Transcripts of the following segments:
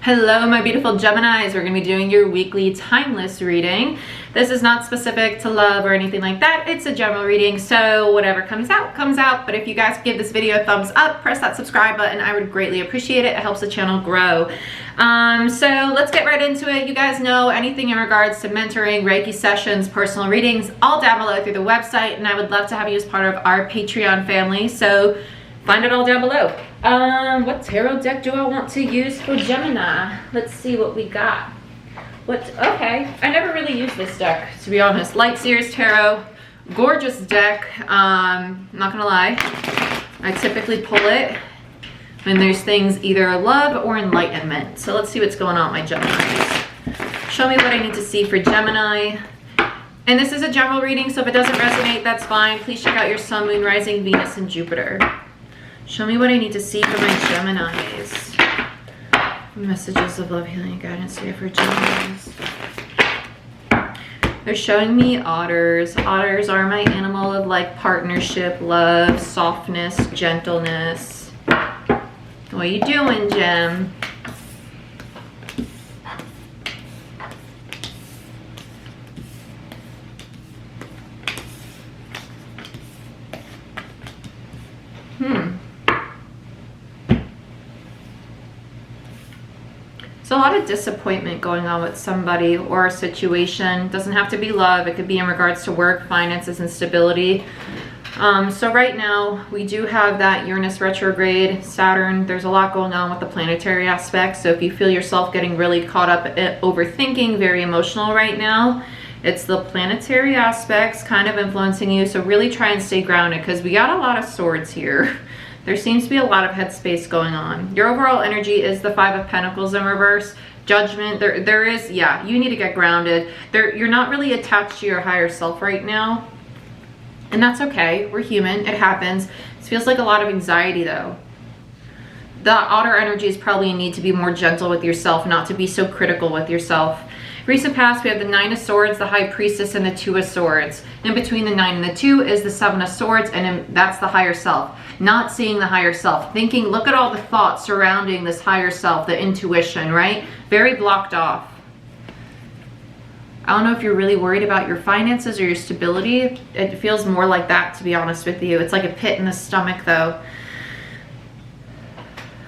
Hello, my beautiful Geminis. We're going to be doing your weekly timeless reading. This is not specific to love or anything like that. It's a general reading, so whatever comes out, comes out. But if you guys give this video a thumbs up, press that subscribe button, I would greatly appreciate it. It helps the channel grow. So let's get right into it. You guys know anything in regards to mentoring, Reiki sessions, personal readings, all down below through the website, and I would love to have you as part of our Patreon family. So find it all down below. What tarot deck do I want to use for Gemini? Let's see what we got. Okay, I never really used this deck, to be honest. Light Seers Tarot, gorgeous deck. Not gonna lie, I typically pull it when there's things either love or enlightenment. So let's see what's going on, my Geminis. Show me what I need to see for Gemini. And this is a general reading, so if it doesn't resonate, that's fine. Please check out your Sun, Moon, Rising, Venus, and Jupiter. Show me what I need to see for my Geminis. Messages of love, healing, and guidance here for Geminis. They're showing me otters. Otters are my animal of like partnership, love, softness, gentleness. What are you doing, Gem? So a lot of disappointment going on with somebody or a situation. Doesn't have to be love. It could be in regards to work, finances, and stability. So right now we do have that Uranus retrograde, Saturn. There's a lot going on with the planetary aspects. So if you feel yourself getting really caught up in overthinking, very emotional right now, it's the planetary aspects kind of influencing you. So really try and stay grounded because we got a lot of swords here. There seems to be a lot of headspace going on. Your overall energy is the Five of Pentacles in reverse. Judgment, there is, yeah, you need to get grounded. You're not really attached to your higher self right now. And that's okay, we're human, it happens. This feels like a lot of anxiety though. The otter energy is probably a need to be more gentle with yourself, not to be so critical with yourself. Recent past, we have the Nine of Swords, the High Priestess, and the Two of Swords. In between the 9 and the 2 is the Seven of Swords, and that's the higher self. Not seeing the higher self. Thinking, look at all the thoughts surrounding this higher self, the intuition, right? Very blocked off. I don't know if you're really worried about your finances or your stability. It feels more like that, to be honest with you. It's like a pit in the stomach, though.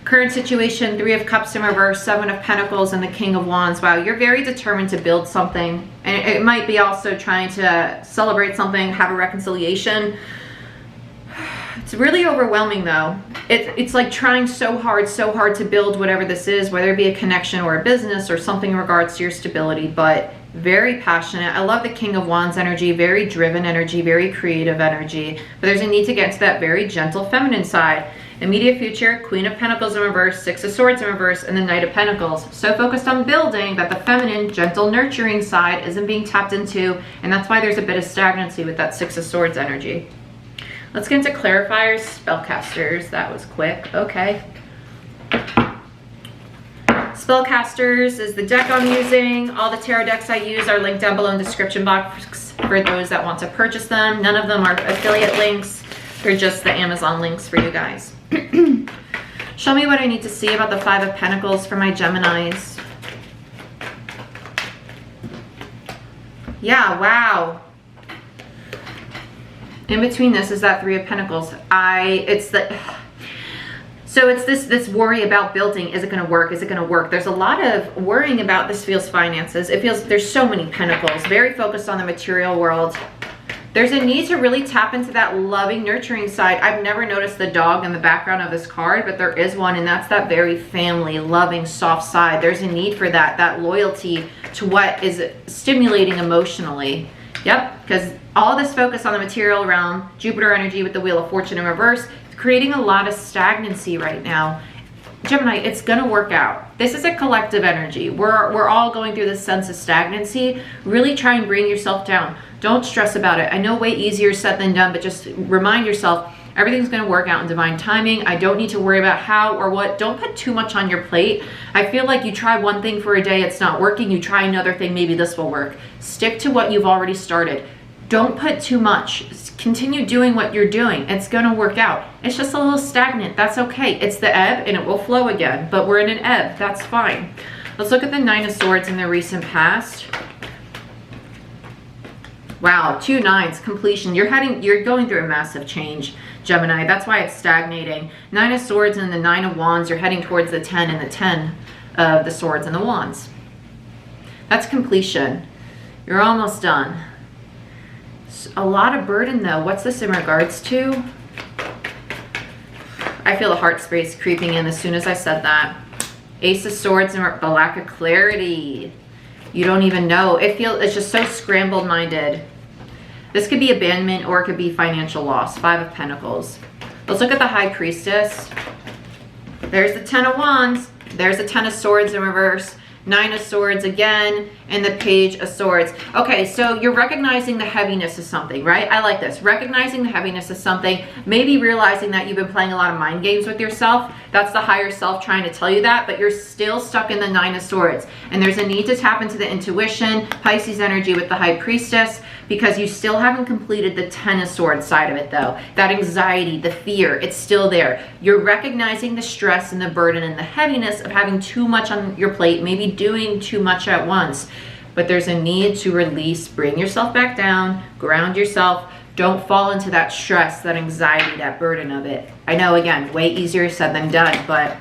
Current situation, Three of Cups in reverse, Seven of Pentacles, and the King of Wands. Wow, you're very determined to build something. And it might be also trying to celebrate something, have a reconciliation. It's really overwhelming though. It's like trying so hard to build whatever this is, whether it be a connection or a business or something in regards to your stability, but very passionate. I love the King of Wands energy, very driven energy, very creative energy, but there's a need to get to that very gentle feminine side. Immediate future, Queen of Pentacles in reverse, Six of Swords in reverse, and the Knight of Pentacles. So focused on building that the feminine, gentle, nurturing side isn't being tapped into, and that's why there's a bit of stagnancy with that Six of Swords energy. Let's get into clarifiers, spellcasters. That was quick. Okay. Spellcasters is the deck I'm using. All the tarot decks I use are linked down below in the description box for those that want to purchase them. None of them are affiliate links. They're just the Amazon links for you guys. Show me what I need to see about the Five of Pentacles for my Geminis. Yeah, wow. In between this is that Three of Pentacles. So it's this worry about building. Is it going to work? Is it going to work? There's a lot of worrying about this feels finances. It feels there's so many pentacles, very focused on the material world. There's a need to really tap into that loving, nurturing side. I've never noticed the dog in the background of this card, but there is one, and that's that very family, loving, soft side. There's a need for that loyalty to what is stimulating emotionally. Yep, because all this focus on the material realm, Jupiter energy with the Wheel of Fortune in reverse, creating a lot of stagnancy right now. Gemini, it's gonna work out. This is a collective energy. We're all going through this sense of stagnancy. Really try and bring yourself down. Don't stress about it. I know way easier said than done, but just remind yourself everything's gonna work out in divine timing. I don't need to worry about how or what. Don't put too much on your plate. I feel like you try one thing for a day, it's not working. You try another thing, maybe this will work. Stick to what you've already started. Don't put too much. Continue doing what you're doing. It's going to work out. It's just a little stagnant. That's okay. It's the ebb and it will flow again, but we're in an ebb. That's fine. Let's look at the Nine of Swords in the recent past. Wow, 2 nines, completion. You're going through a massive change, Gemini. That's why it's stagnating. 9 of Swords and the 9 of Wands, you're heading towards the 10 and the 10 of the Swords and the Wands. That's completion. You're almost done. A lot of burden though. What's this in regards to? I feel the heart space creeping in as soon as I said that. Ace of Swords and a lack of clarity. You don't even know. It's just so scrambled minded. This could be abandonment or it could be financial loss. 5 of Pentacles. Let's look at the High Priestess. There's the 10 of Wands. There's the 10 of Swords in reverse. 9 of Swords again, and the Page of Swords. Okay, so you're recognizing the heaviness of something, right? I like this. Recognizing the heaviness of something, maybe realizing that you've been playing a lot of mind games with yourself. That's the higher self trying to tell you that, but you're still stuck in the 9 of Swords. And there's a need to tap into the intuition, Pisces energy with the High Priestess, because you still haven't completed the 10 of Swords side of it though. That anxiety, the fear, it's still there. You're recognizing the stress and the burden and the heaviness of having too much on your plate, maybe doing too much at once. But there's a need to release, bring yourself back down, ground yourself. Don't fall into that stress, that anxiety, that burden of it. I know, again, way easier said than done, but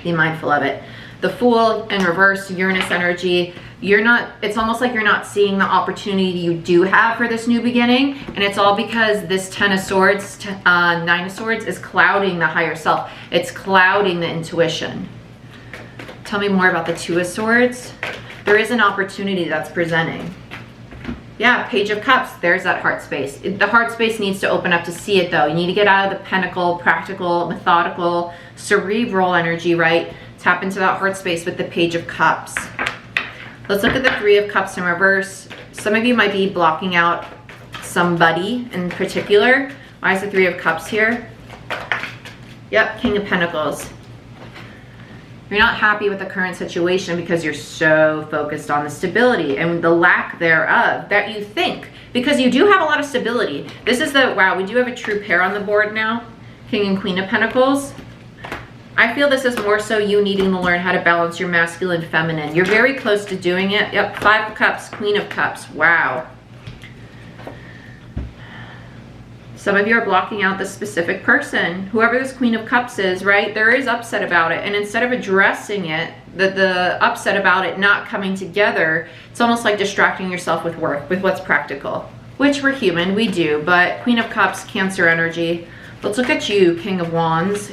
be mindful of it. The Fool in reverse, Uranus energy. It's almost like you're not seeing the opportunity you do have for this new beginning. And it's all because this 10 of Swords, 9 of Swords is clouding the higher self. It's clouding the intuition. Tell me more about the 2 of Swords. There is an opportunity that's presenting. Yeah, Page of Cups. There's that heart space. The heart space needs to open up to see it though. You need to get out of the pentacle, practical, methodical, cerebral energy, right? Tap into that heart space with the Page of Cups. Let's look at the 3 of Cups in reverse. Some of you might be blocking out somebody in particular. Why is the 3 of Cups here? Yep, King of Pentacles. You're not happy with the current situation because you're so focused on the stability and the lack thereof that you think, because you do have a lot of stability. This is the, wow, we do have a true pair on the board now. King and Queen of Pentacles. I feel this is more so you needing to learn how to balance your masculine, feminine. You're very close to doing it. Yep, 5 of Cups, Queen of Cups. Wow. Some of you are blocking out this specific person. Whoever this Queen of Cups is, right? There is upset about it. And instead of addressing it, the upset about it not coming together, it's almost like distracting yourself with work, with what's practical. Which we're human, we do. But Queen of Cups, Cancer energy. Let's look at you, King of Wands.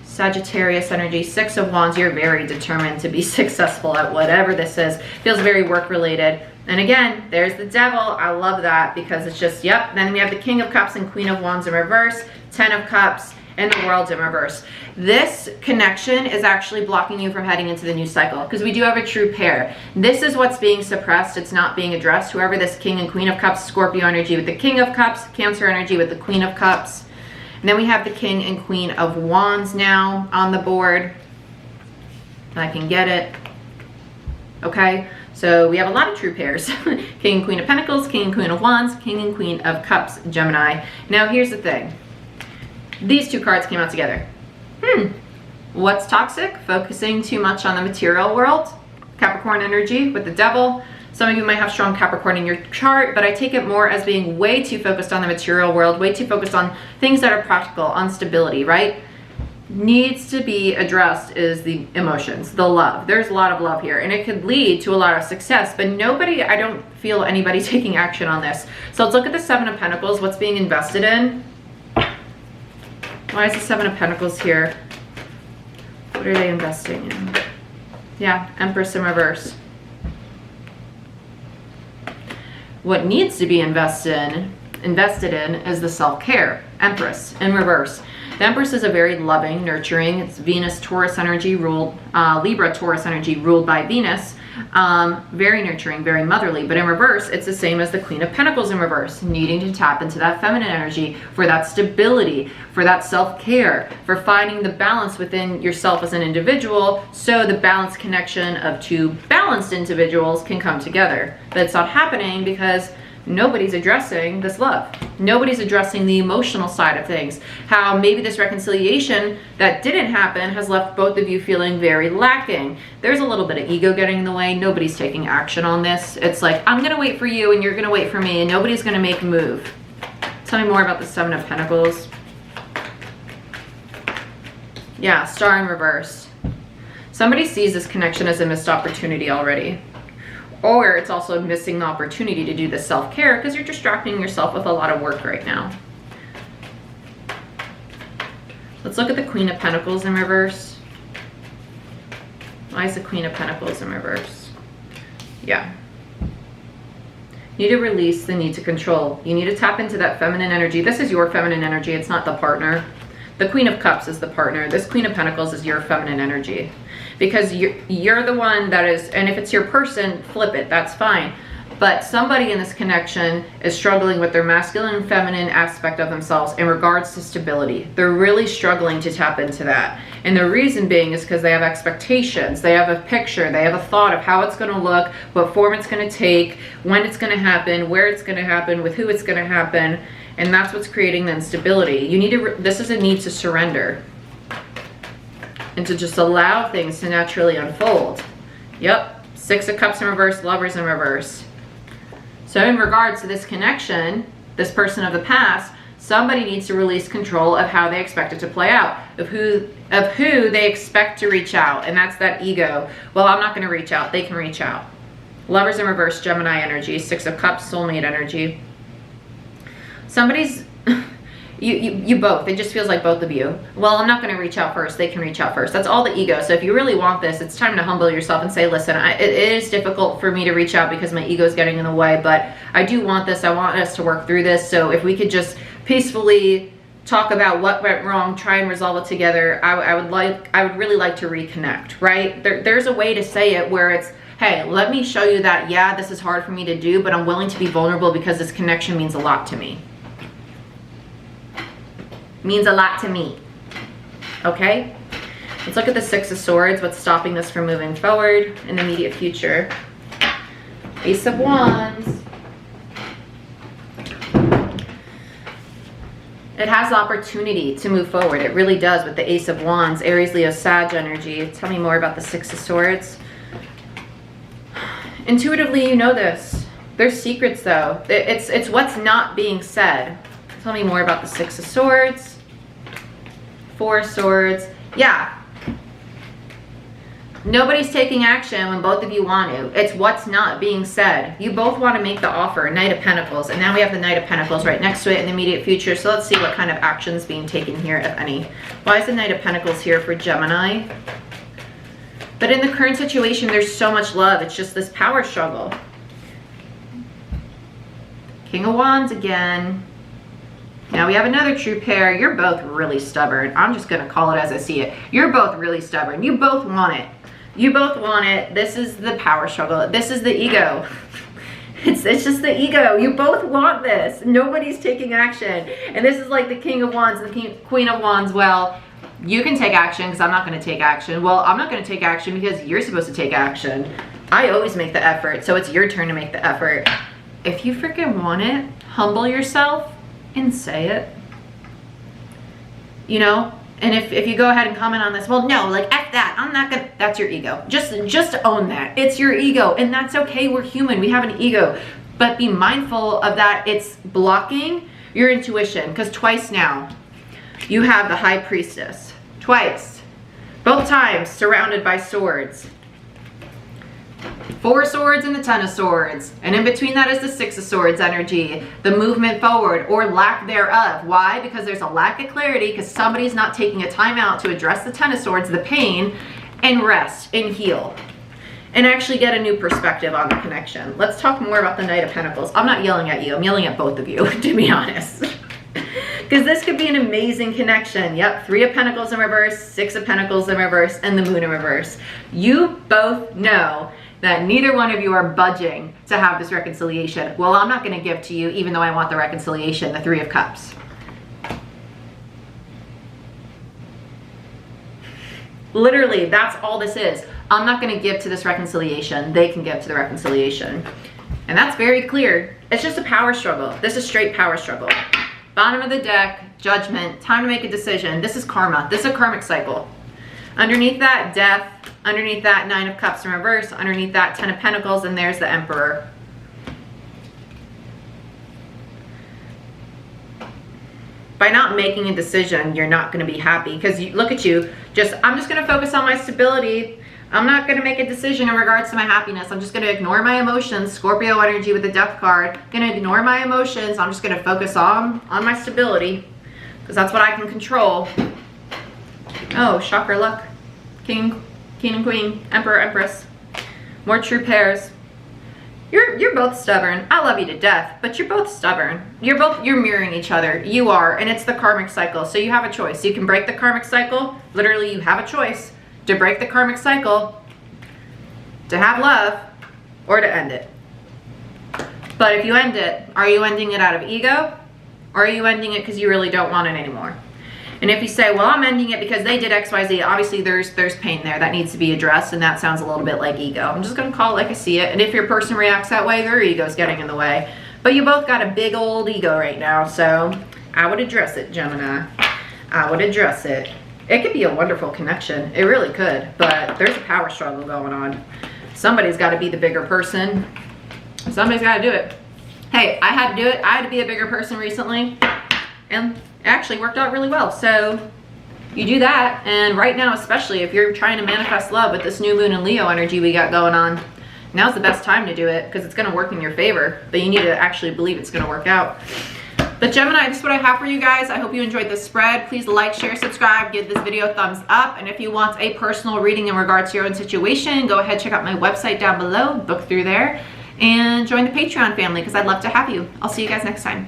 Sagittarius energy, 6 of Wands. You're very determined to be successful at whatever this is. Feels very work related. And again, there's the Devil. I love that because it's just, yep. Then we have the King of Cups and Queen of Wands in reverse, 10 of Cups, and the World in reverse. This connection is actually blocking you from heading into the new cycle because we do have a true pair. This is what's being suppressed. It's not being addressed. Whoever this King and Queen of Cups, Scorpio energy with the King of Cups, Cancer energy with the Queen of Cups. And then we have the King and Queen of Wands now on the board. I can get it. Okay. So we have a lot of true pairs. King and Queen of Pentacles, King and Queen of Wands, King and Queen of Cups, Gemini. Now here's the thing. These 2 cards came out together. What's toxic? Focusing too much on the material world. Capricorn energy with the Devil. Some of you might have strong Capricorn in your chart, but I take it more as being way too focused on the material world, way too focused on things that are practical, on stability, right? Needs to be addressed is the emotions, the love. There's a lot of love here and it could lead to a lot of success, but I don't feel anybody taking action on this. So let's look at the 7 of Pentacles, what's being invested in. Why is the 7 of Pentacles here? What are they investing in? Yeah, Empress in reverse. What needs to be invested in is the self-care, Empress in reverse. The Empress is a very loving, nurturing, it's Venus, Taurus energy ruled, Libra, Taurus energy ruled by Venus. very nurturing, very motherly. But in reverse, it's the same as the Queen of Pentacles in reverse, needing to tap into that feminine energy for that stability, for that self-care, for finding the balance within yourself as an individual, so the balanced connection of two balanced individuals can come together. But it's not happening because nobody's addressing this love. Nobody's addressing the emotional side of things. How maybe this reconciliation that didn't happen has left both of you feeling very lacking. There's a little bit of ego getting in the way. Nobody's taking action on this. It's like, I'm gonna wait for you and you're gonna wait for me, and nobody's gonna make a move. Tell me more about the Seven of Pentacles. Yeah, Star in reverse. Somebody sees this connection as a missed opportunity already. Or it's also missing the opportunity to do the self-care because you're distracting yourself with a lot of work right now. Let's look at the Queen of Pentacles in reverse. Why is the Queen of Pentacles in reverse? Yeah. You need to release the need to control. You need to tap into that feminine energy. This is your feminine energy. It's not the partner. The Queen of Cups is the partner. This Queen of Pentacles is your feminine energy. Because you're the one that is, and if it's your person, flip it, that's fine. But somebody in this connection is struggling with their masculine and feminine aspect of themselves in regards to stability. They're really struggling to tap into that. And the reason being is because they have expectations. They have a picture, they have a thought of how it's gonna look, what form it's gonna take, when it's gonna happen, where it's gonna happen, with who it's gonna happen. And that's what's creating the instability. You need to, this is a need to surrender. And to just allow things to naturally unfold. Yep, Six of Cups in reverse, Lovers in reverse. So in regards to this connection, this person of the past, somebody needs to release control of how they expect it to play out, of who they expect to reach out, and that's that ego. Well, I'm not gonna reach out, they can reach out. Lovers in reverse, Gemini energy, Six of Cups, soulmate energy. Somebody's, you both, it just feels like both of you. Well, I'm not going to reach out first, they can reach out first. That's all the ego. So if you really want this, it's time to humble yourself and say, listen, it is difficult for me to reach out because my ego is getting in the way, but I do want this. I want us to work through this. So if we could just peacefully talk about what went wrong, try and resolve it together, I would really like to reconnect, right? There's a way to say it where it's, hey, let me show you that, yeah, this is hard for me to do, but I'm willing to be vulnerable because this connection means a lot to me. Means a lot to me. Okay? Let's look at the Six of Swords. What's stopping this from moving forward in the immediate future? Ace of Wands. It has the opportunity to move forward. It really does with the Ace of Wands. Aries, Leo, Sag energy. Tell me more about the Six of Swords. Intuitively, you know this. There's secrets though. It's what's not being said. Tell me more about the Six of Swords. Four of Swords. Yeah. Nobody's taking action when both of you want to. It's what's not being said. You both want to make the offer. Knight of Pentacles. And now we have the Knight of Pentacles right next to it in the immediate future. So let's see what kind of action's being taken here, if any. Why is the Knight of Pentacles here for Gemini? But in the current situation, there's so much love. It's just this power struggle. King of Wands again. Now we have another true pair. You're both really stubborn. I'm just going to call it as I see it. You're both really stubborn. You both want it. You both want it. This is the power struggle. This is the ego. It's just the ego. You both want this. Nobody's taking action. And this is like the King of Wands and the Queen of Wands. Well, you can take action because I'm not going to take action. Well, I'm not going to take action because you're supposed to take action. I always make the effort, so it's your turn to make the effort. If you freaking want it, humble yourself and say it. You know? And if you go ahead and comment on this, well, no, like, F that, I'm not gonna, that's your ego. Just own that. It's your ego, and that's okay. We're human. We have an ego. But be mindful of that. It's blocking your intuition, because twice now, you have the High Priestess. Twice. Both times surrounded by swords. Four swords and the Ten of Swords. And in between that is the Six of Swords energy. The movement forward or lack thereof. Why? Because there's a lack of clarity because somebody's not taking a time out to address the Ten of Swords, the pain, and rest and heal. And actually get a new perspective on the connection. Let's talk more about the Knight of Pentacles. I'm not yelling at you. I'm yelling at both of you, to be honest. Because this could be an amazing connection. Yep, Three of Pentacles in reverse, Six of Pentacles in reverse, and the Moon in reverse. You both know that neither one of you are budging to have this reconciliation. Well, I'm not going to give to you even though I want the reconciliation, the Three of Cups. Literally, that's all this is. I'm not going to give to this reconciliation. They can give to the reconciliation. And that's very clear. It's just a power struggle. This is straight power struggle. Bottom of the deck, Judgment, time to make a decision. This is karma. This is a karmic cycle. Underneath that, Death. Underneath that, Nine of Cups in reverse. Underneath that, Ten of Pentacles, and there's the Emperor. By not making a decision, you're not going to be happy, because look at you. I'm just going to focus on my stability. I'm not going to make a decision in regards to my happiness. I'm just going to ignore my emotions. Scorpio energy with the Death card. Going to ignore my emotions. I'm just going to focus on my stability, because that's what I can control. Oh, chakra luck. King and Queen, Emperor, Empress. More true pairs. You're both stubborn. I love you to death, but you're both stubborn. You're mirroring each other. You are, and it's the karmic cycle. So you have a choice. You can break the karmic cycle. Literally, you have a choice to break the karmic cycle, to have love, or to end it. But if you end it, are you ending it out of ego, or are you ending it because you really don't want it anymore? And if you say, well, I'm ending it because they did X, Y, Z, obviously there's pain there that needs to be addressed, and that sounds a little bit like ego. I'm just going to call it like I see it. And if your person reacts that way, their ego's getting in the way. But you both got a big old ego right now, so I would address it, Gemini. I would address it. It could be a wonderful connection. It really could, but there's a power struggle going on. Somebody's got to be the bigger person. Somebody's got to do it. Hey, I had to do it. I had to be a bigger person recently, and it actually worked out really well. So you do that, and right now, especially if you're trying to manifest love with this new moon and Leo energy we got going on, now's the best time to do it, because it's going to work in your favor, but you need to actually believe it's going to work out. But Gemini, this is what I have for you guys. I hope you enjoyed this spread. Please like, share, subscribe, give this video a thumbs up. And if you want a personal reading in regards to your own situation, go ahead, check out my website down below, book through there, and join the Patreon family, because I'd love to have you. I'll see you guys next time.